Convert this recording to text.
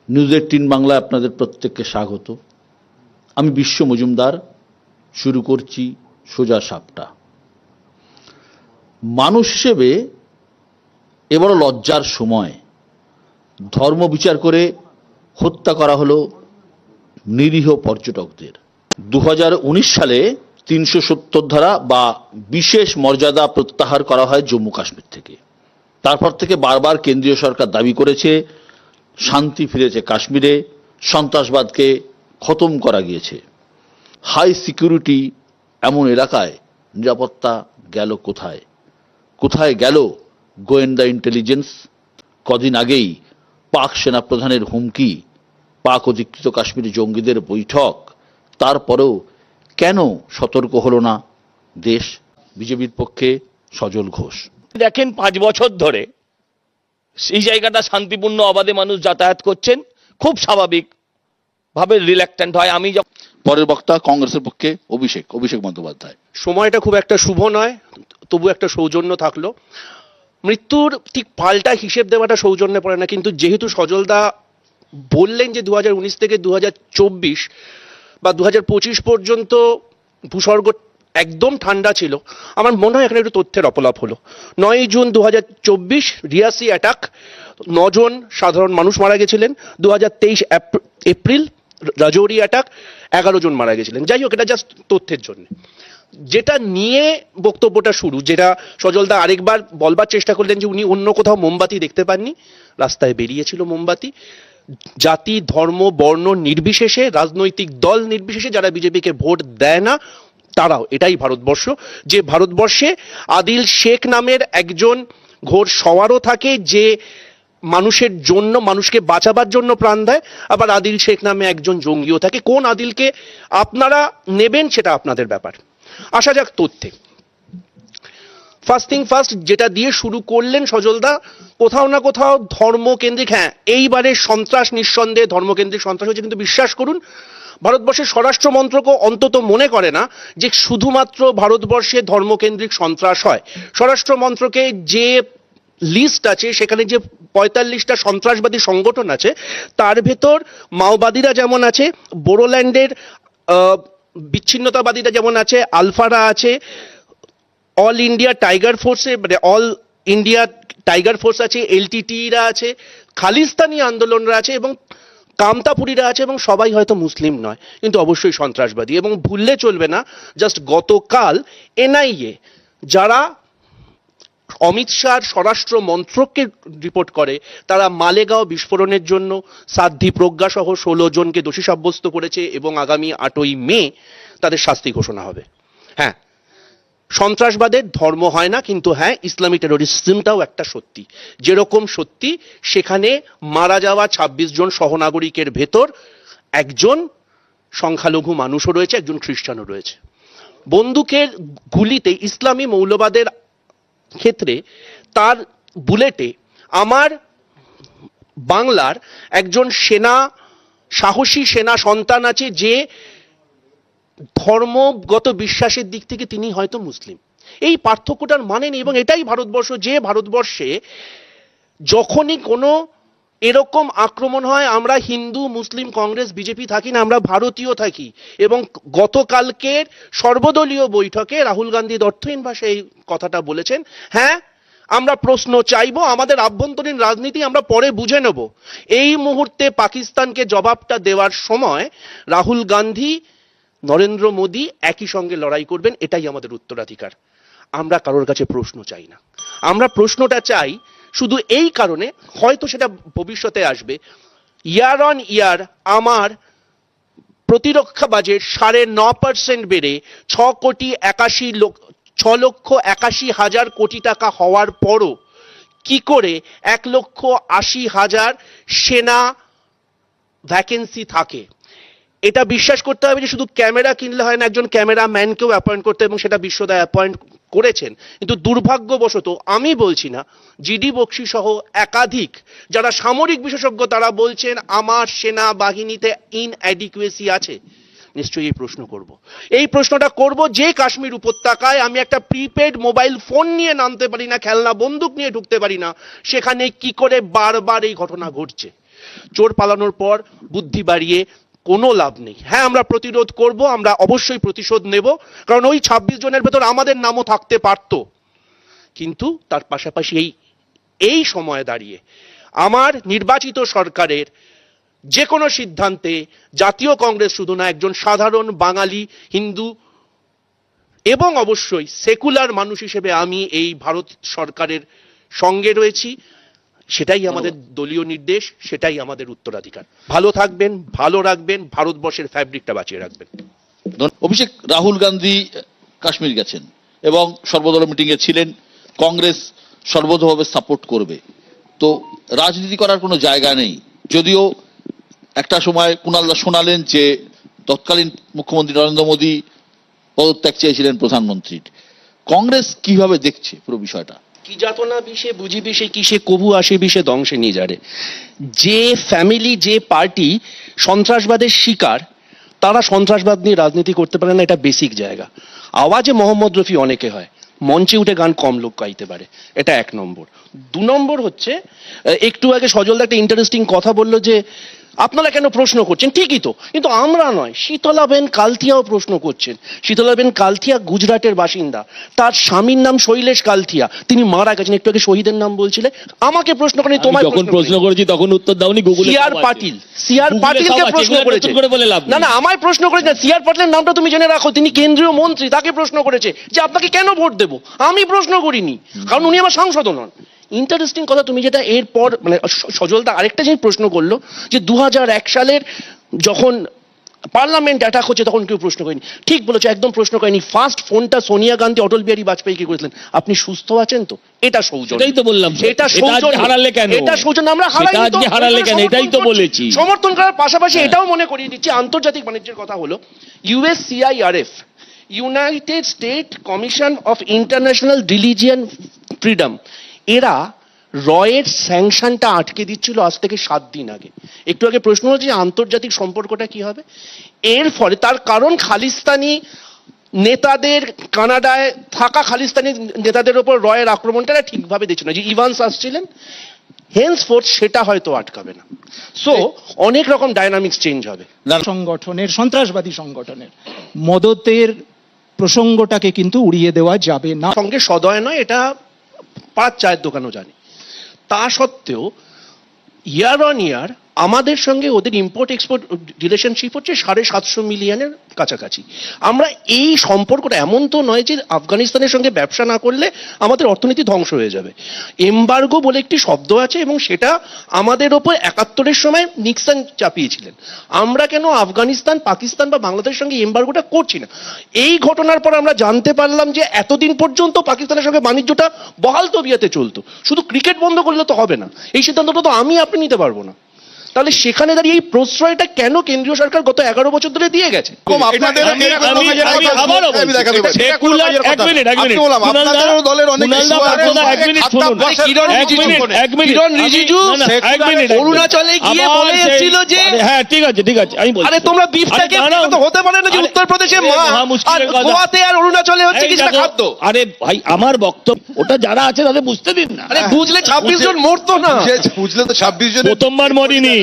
News 18 বাংলায় আপনাদের প্রত্যেককে স্বাগত। আমি বিশ্ব মজুমদার। শুরু করছি সোজা সাপটা। মানুষ হিসেবে এবার লজ্জার সময়। ধর্ম বিচার করে হত্যা করা হলো নিরীহ পর্যটকদের। 2019 সালে 370 ধারা বা বিশেষ মর্যাদা প্রত্যাহার করা হয় জম্মু কাশ্মীর থেকে। তারপর থেকে বারবার কেন্দ্রীয় সরকার দাবি করেছে শান্তি ফিরেছে কাশ্মীরে, সন্ত্রাসবাদকে খতম করা গিয়েছে। হাই সিকিউরিটি এমন এলাকায় নিরাপত্তা গেল কোথায়? কোথায় গেল গোয়েন্দা ইন্টেলিজেন্স? কদিন আগেই পাক সেনাপ্রধানের হুমকি, পাক অধিকৃত কাশ্মীরে জঙ্গিদের বৈঠক, তারপরেও কেন সতর্ক হলো না দেশ? বিজেপির পক্ষে সজল ঘোষ। দেখেন 5 বছর ধরে সেই জায়গাটা শান্তিপূর্ণ অবাধে মানুষ যাতায়াত করছেন, খুব স্বাভাবিক ভাবে রিল্যাক্টেন্ট হয়। আমি পরের বক্তা কংগ্রেসের পক্ষে অভিষেক বন্দ্যোপাধ্যায়। সময়টা খুব একটা শুভ নয়, তবু একটা সৌজন্য থাকলো। মৃত্যুর ঠিক পাল্টা হিসেব দেওয়াটা সৌজন্যে পড়ে না, কিন্তু যেহেতু সজলদা বললেন যে 2019 থেকে 2024 বা 2025 পর্যন্ত ভূস্বর্গ একদম ঠান্ডা ছিল, আমার মনে হয় এখানে একটু তথ্যের অপলাপ হলো। 9 জুন 2024 রিয়াসি অ্যাটাক, 9 জন সাধারণ মানুষ মারা গেছিলেন। 2023 এপ্রিল রাজৌরি অ্যাটাক, 11 জন মারা গেছিলেন। যাই হোক, এটা জাস্ট তথ্যের জন্য। যেটা নিয়ে বক্তব্যটা শুরু, যেটা সজলদা আরেকবার বলবার চেষ্টা করলেন যে উনি অন্য কোথাও মোমবাতি দেখতে পাননি, রাস্তায় বেরিয়েছিল মোমবাতি। জাতি, ধর্ম, বর্ণ নির্বিশেষে, রাজনৈতিক দল নির্বিশেষে যারা বিজেপিকে ভোট দেয় না তারাও, এটাই ভারতবর্ষ। যে ভারতবর্ষে আদিল শেখ নামের একজন ঘোর সওয়ারও থাকে, যে মানুষের জন্য, মানুষকে বাঁচাবার জন্য প্রাণ দেয়, আবার আদিল শেখ নামে একজন জঙ্গিও থাকে। কোন আদিলকে আপনারা নেবেন সেটা আপনাদের ব্যাপার। আসা যাক তথ্যে। ফার্স্ট থিং ফার্স্ট, যেটা দিয়ে শুরু করলেন সজলদা, কোথাও না কোথাও ধর্মকেন্দ্রিক, হ্যাঁ এইবারে সন্ত্রাস নিঃসন্দেহে ধর্মকেন্দ্রিক সন্ত্রাস হয়েছে, কিন্তু বিশ্বাস করুন ভারতবর্ষের স্বরাষ্ট্র মন্ত্রকও অন্তত মনে করে না যে শুধুমাত্র ভারতবর্ষে ধর্মকেন্দ্রিক সন্ত্রাস হয়। স্বরাষ্ট্র মন্ত্রকে যে লিস্ট আছে, সেখানে যে 45টা সন্ত্রাসবাদী সংগঠন আছে, তার ভেতর মাওবাদীরা যেমন আছে, বোরোল্যান্ডের বিচ্ছিন্নতাবাদীরা যেমন আছে, আলফারা আছে, অল ইন্ডিয়া টাইগার ফোর্সে মানে অল ইন্ডিয়া টাইগার ফোর্স আছে, এলটিটিরা আছে, খালিস্তানি আন্দোলনরা আছে এবং কামতাপুরীরা আছে, এবং সবাই হয়তো মুসলিম নয় কিন্তু অবশ্যই সন্ত্রাসবাদী। এবং ভুললে চলবে না, জাস্ট গতকাল এনআইএ, যারা অমিত শাহর স্বরাষ্ট্র মন্ত্রককে রিপোর্ট করে, তারা মালেগাঁও বিস্ফোরণের জন্য সাধ্বী প্রজ্ঞা সহ 16 জনকে দোষী সাব্যস্ত করেছে এবং আগামী 8ই মে তাদের শাস্তি ঘোষণা হবে। হ্যাঁ, সন্ত্রাসবাদের ধর্ম হয় না, কিন্তু হ্যাঁ ইসলামী টেরোরিজমটাও একটা সত্যি। যেরকম সত্যি সেখানে মারা যাওয়া 26 জন সহনাগরিকের ভেতর একজন সংখ্যালঘু মানুষও রয়েছে, একজন খ্রিস্টানও রয়েছে। বন্দুকের গুলিতে ইসলামী মৌলবাদের ক্ষেত্রে তার বুলেটে আমার বাংলার একজন সাহসী সেনা সন্তান আছে, যে ধর্মগত বিশ্বাসের দিক থেকে তিনি হয়তো মুসলিম। এই পার্থক্যটার মানে নেই, এবং এটাই ভারতবর্ষ। যে ভারতবর্ষে যখনই কোনো এরকম আক্রমণ হয়, আমরা হিন্দু, মুসলিম, কংগ্রেস, বিজেপি থাকি না, আমরা ভারতীয় থাকি। এবং গতকালকের সর্বদলীয় বৈঠকে রাহুল গান্ধী অর্থহীন ভাষায় এই কথাটা বলেছেন। হ্যাঁ, আমরা প্রশ্ন চাইবো, আমাদের আভ্যন্তরীণ রাজনীতি আমরা পরে বুঝে নেব। এই মুহূর্তে পাকিস্তানকে জবাবটা দেওয়ার সময় রাহুল গান্ধী, নরেন্দ্র মোদী একই সঙ্গে লড়াই করবেন, এটাই আমাদের উত্তরাধিকার। আমরা কারোর কাছে প্রশ্ন চাই না। আমরা প্রশ্নটা চাই শুধু এই কারণে, হয়তো সেটা ভবিষ্যতে আসবে, ইয়ার অন ইয়ার আমার প্রতিরক্ষা বাজেট 9.5% বেড়ে 6,81,00,000 কোটি টাকা হওয়ার পরও কি করে 1,80,000 সেনা ভ্যাকেন্সি থাকে? এটা বিশ্বাস করতে হবে যে শুধু ক্যামেরা কিনলে হয় না, একজন ক্যামেরাম্যানকেও অ্যাপয়েন্ট করতে, এবং সেটা বিশ্বদা অ্যাপয়েন্ট করেছেন। কিন্তু দুর্ভাগ্যবশত আমি বলছি না, জিডি বক্সি সহ একাধিক যারা সামরিক বিশেষজ্ঞ তারা বলছেন আমার সেনা বাহিনীতে ইনঅ্যাডিকুয়েসি আছে। নিশ্চয়ই এই প্রশ্ন করব। এই প্রশ্নটা করব যে কাশ্মীর উপত্যকায় আমি একটা প্রিপেড মোবাইল ফোন নিয়ে নামতে পারি না, খেলনা বন্দুক নিয়ে ঢুকতে পারি না, সেখানে কি করে বারবার এই ঘটনা ঘটছে। চোর পালানোর পর বুদ্ধি বাড়িয়ে কোনো লাভ নেই। হ্যাঁ, আমরা প্রতিরোধ করব, আমরা অবশ্যই প্রতিশোধ নেব, কারণ ওই 26 জনের ভেতর আমাদের নামও থাকতে পারত। কিন্তু তার পাশাপাশি এই সময়ে দাঁড়িয়ে আমার নির্বাচিত সরকারের যে কোনো সিদ্ধান্তে জাতীয় কংগ্রেস শুধু না, একজন সাধারণ বাঙালি হিন্দু এবং অবশ্যই সেকুলার মানুষ হিসেবে আমি এই ভারত সরকারের সঙ্গে রয়েছি। সেটাই আমাদের দলীয় নির্দেশ, সেটাই আমাদের উত্তরাধিকার। ভালো থাকবেন, ভালো রাখবেন, ভারতবর্ষের ফ্যাব্রিকটা বাঁচিয়ে রাখবেন। অভিষেক, রাহুল গান্ধী কাশ্মীর গেছেন এবং সর্বদলীয় মিটিংয়ে ছিলেন, কংগ্রেস সর্বতভাবে সাপোর্ট করবে, তো রাজনীতি করার কোনো জায়গা নেই। যদিও একটা সময় কুণালদা শোনালেন যে তৎকালীন মুখ্যমন্ত্রী নরেন্দ্র মোদী পদত্যাগ চেয়েছিলেন প্রধানমন্ত্রীর। কংগ্রেস কিভাবে দেখছে পুরো বিষয়টা? কি যাতনা বিষে বুঝি বিষে কিসে কবু আসে বিষে দংশে নিয়ে যারে। যে ফ্যামিলি, যে পার্টি সন্ত্রাসবাদের শিকার, তারা সন্ত্রাসবাদ নিয়ে রাজনীতি করতে পারে না, এটা বেসিক জায়গা। আওয়াজে মোহাম্মদ রফি অনেকে হয়, মঞ্চে উঠে গান কম লোক গাইতে পারে, এটা 1 নম্বর। 2 নম্বর হচ্ছে, একটু আগে সজলদা একটা ইন্টারেস্টিং কথা বললো যে আপনারা কেন প্রশ্ন করছেন, ঠিকই তো, কিন্তু আমরা নয়, শীতলাবেন কালথিয়াও প্রশ্ন করছেন। শীতলাবেন কালথিয়া গুজরাটের বাসিন্দা, তার স্বামীর নাম শৈলেশ কালথিয়া, তিনি মারা গেছেন। একটু আগে শহীদের নাম বলছিলে, আমাকে প্রশ্ন করেনি, তোমায় যখন প্রশ্ন করেছি তখন উত্তর দাওনি। গুগলে সিআর পাটিল, সিআর পাটিলকে প্রশ্ন করেছে, না না আমায় প্রশ্ন করেছে না, সিআর পাটিলের নামটা তুমি জেনে রাখো, তিনি কেন্দ্রীয় মন্ত্রী, তাকে প্রশ্ন করেছে যে আপনাকে কেন ভোট দেবো। আমি প্রশ্ন করিনি, কারণ উনি আমার সাংসদ নন। ইন্টারেস্টিং কথা তুমি যেটা এরপর মানে সজলদা আরেকটা জিনিস প্রশ্ন করলো যে 2001 সালের যখন পার্লামেন্ট অ্যাটাক হচ্ছে তখন কেউ প্রশ্ন করেনি। ঠিক বলেছো, একদম প্রশ্ন করেনি। ফার্স্ট ফোনটা সোনিয়া গান্ধী অটল বিহারী বাজপেয়ীকে করেছিলেন, আপনি সুস্থ আছেন তো? এটা সৌজন্য। এটাই তো বললাম, এটা সৌজন্য। হারালে কেন? এটা সৌজন্য, আমরা হারাইনি তো, হারালে কেন? এটাই তো বলেছি। সমর্থন করার পাশাপাশি এটাও মনে করিয়ে দিচ্ছি, আন্তর্জাতিক বাণিজ্যের কথা হলো USCIRF, United state commission of international religion freedom, এরা রয়ের স্যাংশনটা আটকে দিচ্ছিল আজ থেকে 7 দিন আগে। একটু আগে প্রশ্ন হচ্ছে যে আন্তর্জাতিক সম্পর্কটা কি হবে এর ফলে, তার কারণ খালিস্তানি নেতাদের, কানাডায় থাকা খালিস্তানি নেতাদের উপর রয়ের আক্রমণটা ঠিকভাবে দিচ্ছিল না, যে ইভান্স আসছিলেন, হেন্সফোর্থ সেটা হয়তো আটকাবে না। সো অনেক রকম ডায়নামিক্স চেঞ্জ হবে। সংগঠনের, সন্ত্রাসবাদী সংগঠনের মদতের প্রসঙ্গটাকে কিন্তু উড়িয়ে দেওয়া যাবে না। সঙ্গে সদয় নয়, এটা 5 চায়ের দোকানও জানে। তা সত্ত্বেও ইয়ার অন ইয়ার আমাদের সঙ্গে ওদের ইম্পোর্ট এক্সপোর্ট রিলেশনশিপ হচ্ছে 750 মিলিয়নের কাছাকাছি। আমরা এই সম্পর্কটা, এমন তো নয় যে আফগানিস্তানের সঙ্গে ব্যবসা না করলে আমাদের অর্থনীতি ধ্বংস হয়ে যাবে। এমবার্গো বলে একটি শব্দ আছে এবং সেটা আমাদের ওপর 71-এর সময় নিক্সন চাপিয়েছিলেন। আমরা কেন আফগানিস্তান, পাকিস্তান বা বাংলাদেশের সঙ্গে এমবার্গোটা করছি না? এই ঘটনার পর আমরা জানতে পারলাম যে এতদিন পর্যন্ত পাকিস্তানের সঙ্গে বাণিজ্যটা বহাল তবিয়তে চলতো, শুধু ক্রিকেট বন্ধ করলে তো হবে না, এই সিদ্ধান্তটা তো আমি আপনি নিতে পারবো না। তাহলে সেখানে দাঁড়িয়ে এই প্রশ্রয়টা কেন কেন্দ্রীয় সরকার গত 11 বছর ধরে দিয়ে গেছে? অরুণাচলে গিয়ে বলে এসেছিল যে হ্যাঁ ঠিক আছে আমি বলছি, আরে তোমরা বিফটাকে তো হতে পারে না যে উত্তরপ্রদেশে মা আর গোয়াতে আর অরুণাচলে হচ্ছে কিছুটা খাদ্য। আরে ভাই আমার বক্তব্য, ওটা যারা আছে তাদের বুঝতে দিন না। আরে বুঝলে 26 জন মরতো না, বুঝলে তো 26 জন প্রথমবার মরিনি।